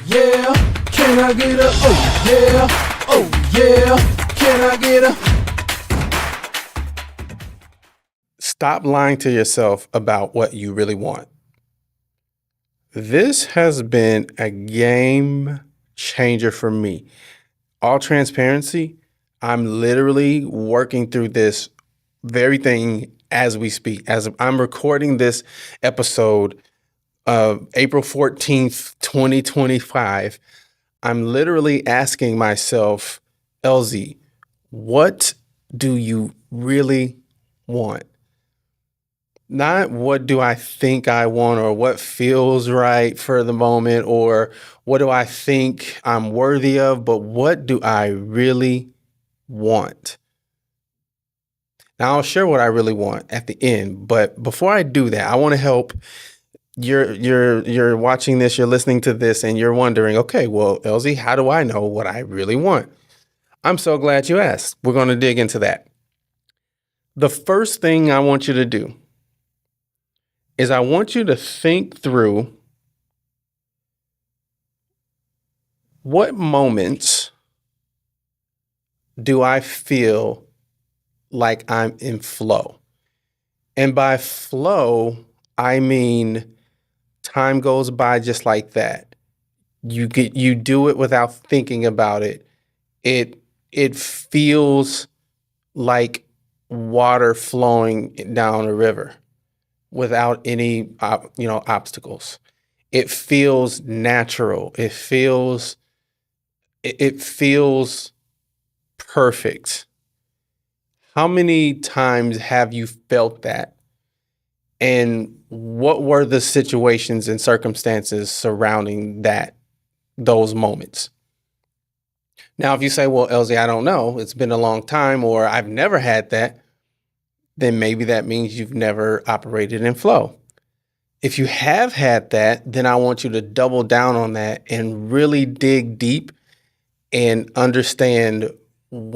yeah, can I get a oh yeah, can I get a Stop lying to yourself about what you really want. This has been a game changer for me. All transparency, I'm literally working through this very thing as we speak. As I'm recording this episode of April 14th, 2025, I'm literally asking myself, LZ, what do you really want? Not what do I think I want or what feels right for the moment or what do I think I'm worthy of, but what do I really want? Now I'll share what I really want at the end, but before I do that, I want to help. You're watching this, you're listening to this, and you're wondering, okay, well, LZ, how do I know what I really want? I'm so glad you asked. We're going to dig into that. The first thing I want you to do is I want you to think through what moments do I feel like I'm in flow? And by flow, I mean time goes by just like that. You do it without thinking about it. It feels like water flowing down a river without any obstacles. It feels natural. It feels perfect. How many times have you felt that? And what were the situations and circumstances surrounding those moments? Now, if you say, well, LZ, I don't know, it's been a long time, or I've never had that, then maybe that means you've never operated in flow. If you have had that, then I want you to double down on that and really dig deep and understand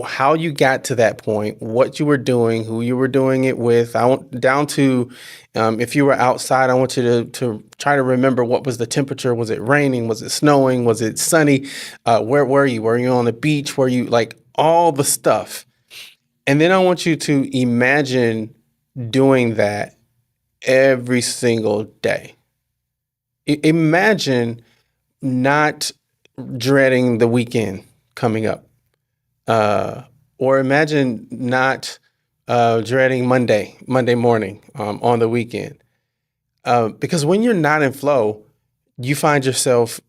how you got to that point, what you were doing, who you were doing it with. I want down to if you were outside, I want you to try to remember what was the temperature. Was it raining? Was it snowing? Was it sunny? Where were you? Were you on the beach? Were you like all the stuff? And then I want you to imagine doing that every single day. Imagine not dreading the weekend coming up. Or imagine not dreading Monday morning on the weekend. Because when you're not in flow, you find yourself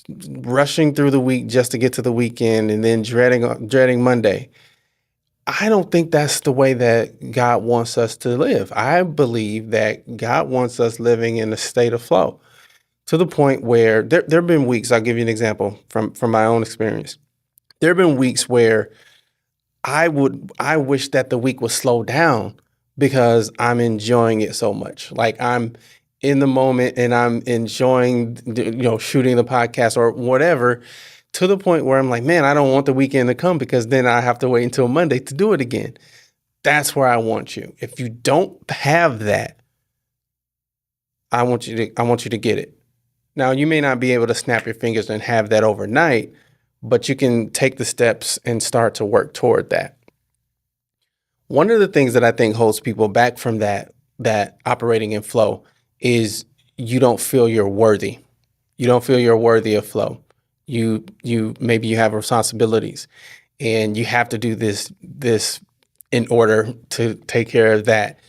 rushing through the week just to get to the weekend and then dreading Monday. I don't think that's the way that God wants us to live. I believe that God wants us living in a state of flow to the point where there have been weeks. I'll give you an example from my own experience. There have been weeks where I wish that the week would slow down because I'm enjoying it so much. Like I'm in the moment and I'm enjoying, shooting the podcast or whatever, to the point where I'm like, man, I don't want the weekend to come because then I have to wait until Monday to do it again. That's where I want you. If you don't have that, I want you to get it. Now, you may not be able to snap your fingers and have that overnight, but you can take the steps and start to work toward that. One of the things that I think holds people back from that operating in flow is you don't feel you're worthy. You don't feel you're worthy of flow. You maybe you have responsibilities and you have to do this in order to take care of that.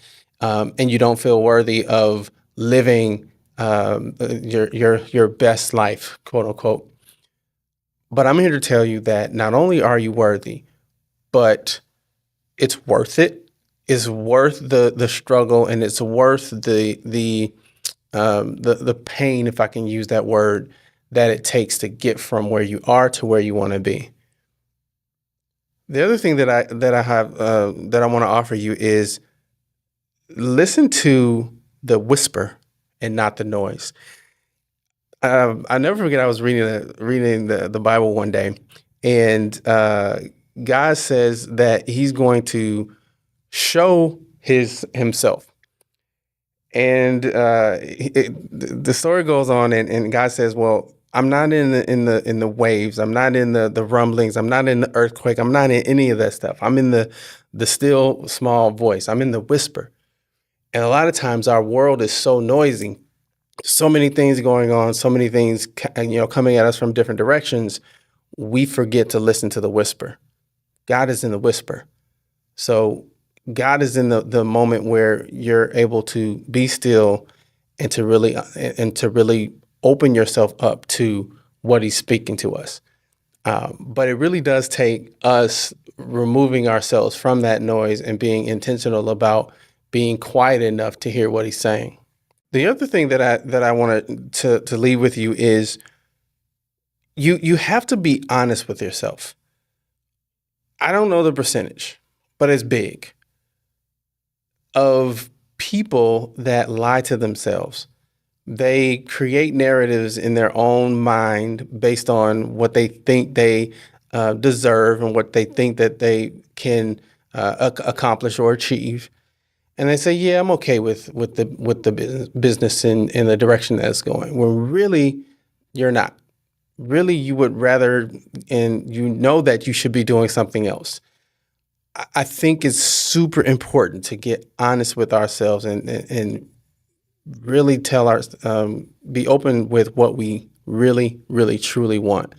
And you don't feel worthy of living your best life, quote unquote. But I'm here to tell you that not only are you worthy, but it's worth it. It's worth the struggle, and it's worth the pain, if I can use that word, that it takes to get from where you are to where you want to be. The other thing that I want to offer you is listen to the whisper and not the noise. I never forget. I was reading the Bible one day, and God says that He's going to show Himself. And the story goes on, and God says, "Well, I'm not in the waves. I'm not in the rumblings. I'm not in the earthquake. I'm not in any of that stuff. I'm in the still small voice. I'm in the whisper. And a lot of times our world is so noisy, so many things going on, so many things coming at us from different directions. We forget to listen to the whisper. God is in the whisper. So God is in the moment where you're able to be still and to really open yourself up to what he's speaking to us. But it really does take us removing ourselves from that noise and being intentional about being quiet enough to hear what he's saying. The other thing that I wanted to leave with you is you have to be honest with yourself. I don't know the percentage, but it's big, of people that lie to themselves. They create narratives in their own mind based on what they think they deserve and what they think that they can accomplish or achieve. And they say, "Yeah, I'm okay with the business in the direction that it's going." When really, you're not. Really, you would rather, and you know that you should be doing something else. I think it's super important to get honest with ourselves and really be open with what we really, really, truly want.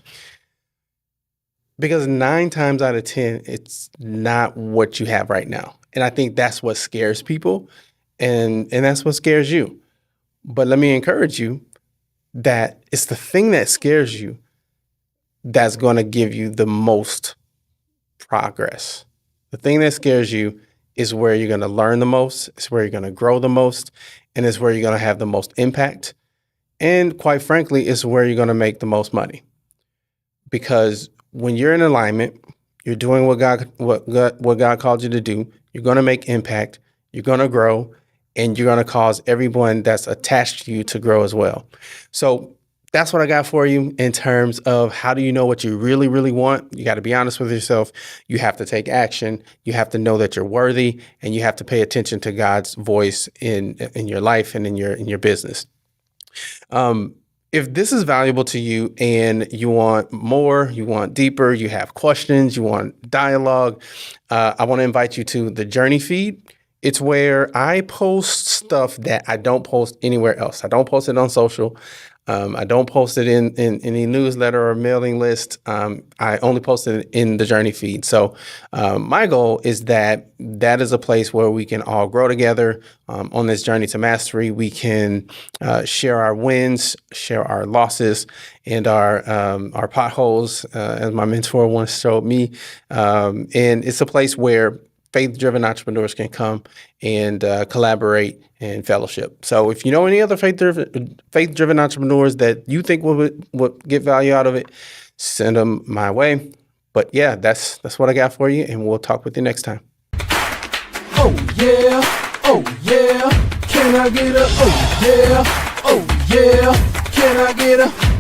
Because 9 times out of 10, it's not what you have right now. And I think that's what scares people, and that's what scares you. But let me encourage you that it's the thing that scares you that's going to give you the most progress. The thing that scares you is where you're going to learn the most, it's where you're going to grow the most, and it's where you're going to have the most impact. And quite frankly, it's where you're going to make the most money. Because when you're in alignment, you're doing what God called you to do, you're going to make impact, you're going to grow, and you're going to cause everyone that's attached to you to grow as well. So that's what I got for you in terms of how do you know what you really, really want? You got to be honest with yourself. You have to take action. You have to know that you're worthy, and you have to pay attention to God's voice in your life and in your business. If this is valuable to you and you want more, you want deeper, you have questions, you want dialogue, I want to invite you to the Journey feed. It's where I post stuff that I don't post anywhere else. I don't post it on social. I don't post it in any newsletter or mailing list. I only post it in the Journey feed. So my goal is that is a place where we can all grow together on this journey to mastery. We can share our wins, share our losses, and our potholes, as my mentor once showed me. And it's a place where faith-driven entrepreneurs can come and collaborate and fellowship. So if you know any other faith-driven entrepreneurs that you think would get value out of it, send them my way. But yeah, that's what I got for you, and we'll talk with you next time. Oh yeah, can I get a oh yeah, can I get a